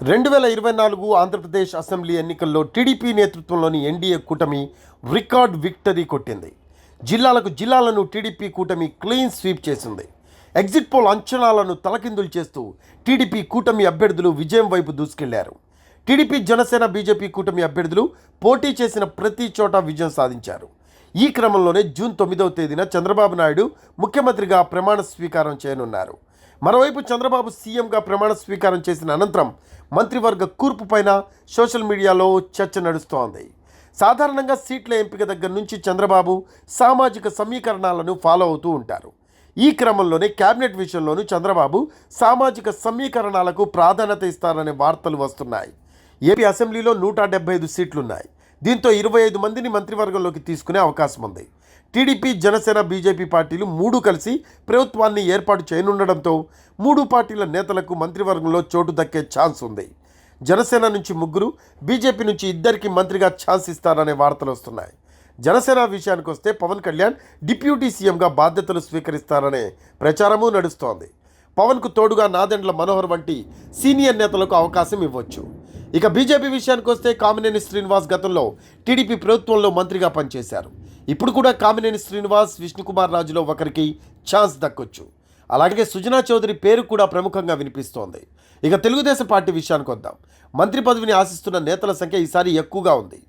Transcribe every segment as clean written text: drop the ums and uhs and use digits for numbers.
2024 Andhra Pradesh assembly ఎన్నికల్లో TDP నేతృత్వంలోని NDA కూటమి రికార్డ్ విక్టరీ కొట్టింది. జిల్లాలను టీడీపీ కూటమి క్లీన్ స్వీప్ చేసింది. ఎగ్జిట్ పోల్ అంచనాలను తలకిందులు చేస్తూ టీడీపీ కూటమి అభ్యర్థులు విజయం వైపు దూసుకెళ్లారు. టీడీపీ, జనసేన, బీజేపీ కూటమి అభ్యర్థులు పోటీ చేసిన ప్రతి చోట విజయం సాధించారు. ఈ క్రమంలోనే జూన్ 9వ తేదీన చంద్రబాబు నాయుడు ముఖ్యమంత్రిగా ప్రమాణ స్వీకారం చేయనున్నారు. మరోవైపు చంద్రబాబు సీఎంగా ప్రమాణ స్వీకారం చేసిన అనంతరం మంత్రివర్గ కూర్పు పైన సోషల్ మీడియాలో చర్చ నడుస్తోంది. సాధారణంగా సీట్ల ఎంపిక దగ్గర నుంచి చంద్రబాబు సామాజిక సమీకరణాలను ఫాలో అవుతూ ఉంటారు. ఈ క్రమంలోనే కేబినెట్ విషయంలోనూ చంద్రబాబు సామాజిక సమీకరణాలకు ప్రాధాన్యత ఇస్తారనే వార్తలు వస్తున్నాయి. ఏపీ అసెంబ్లీలో 175 సీట్లున్నాయి. దీంతో 25 మందిని మంత్రివర్గంలోకి తీసుకునే అవకాశం ఉంది. టీడీపీ, జనసేన, బీజేపీ పార్టీలు మూడు కలిసి ప్రభుత్వాన్ని ఏర్పాటు చేయనుండడంతో మూడు పార్టీల నేతలకు మంత్రివర్గంలో చోటు దక్కే ఛాన్స్ ఉంది. జనసేన నుంచి 3, బీజేపీ నుంచి 2 మంత్రిగా ఛాన్స్ ఇస్తారనే వార్తలు వస్తున్నాయి. జనసేన విషయానికి వస్తే పవన్ కళ్యాణ్ డిప్యూటీ సీఎంగా బాధ్యతలు స్వీకరిస్తారనే ప్రచారమూ నడుస్తోంది. పవన్కు తోడుగా నాదెండ్ల మనోహర్ వంటి సీనియర్ నేతలకు అవకాశం ఇవ్వచ్చు. ఇక బీజేపీ విషయానికి వస్తే కామినేని శ్రీనివాస్ గతంలో టీడీపీ ప్రభుత్వంలో మంత్రిగా పనిచేశారు. ఇప్పుడు కూడా కామినేని శ్రీనివాస్, విష్ణుకుమార్ రాజులో ఒకరికి ఛాన్స్ దక్కొచ్చు. అలాగే సుజనా చౌదరి పేరు కూడా ప్రముఖంగా వినిపిస్తోంది. ఇక తెలుగుదేశం పార్టీ విషయానికి వద్దాం. మంత్రి పదవిని ఆశిస్తున్న నేతల సంఖ్య ఈసారి ఎక్కువగా ఉంది.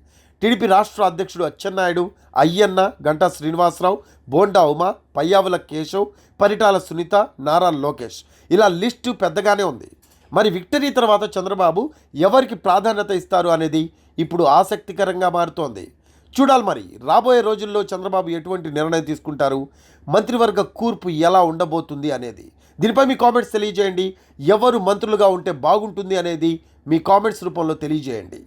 టీడీపీ రాష్ట్ర అధ్యక్షుడు అచ్చెన్నాయుడు, అయ్యన్న, గంటా శ్రీనివాసరావు, బోండా ఉమా, పయ్యావుల కేశవ్, పరిటాల సునీత, నారా లోకేష్, ఇలా లిస్టు పెద్దగానే ఉంది. మరి విక్టరీ తర్వాత చంద్రబాబు ఎవరికి ప్రాధాన్యత ఇస్తారు అనేది ఇప్పుడు ఆసక్తికరంగా మారుతోంది. చూడాలి మరి రాబోయే రోజుల్లో చంద్రబాబు ఎటువంటి నిర్ణయం తీసుకుంటారు, మంత్రివర్గ కూర్పు ఎలా ఉండబోతుంది అనేది. దీనిపై మీ కామెంట్స్ తెలియజేయండి. ఎవరు మంత్రులుగా ఉంటే బాగుంటుంది అనేది మీ కామెంట్స్ రూపంలో తెలియజేయండి.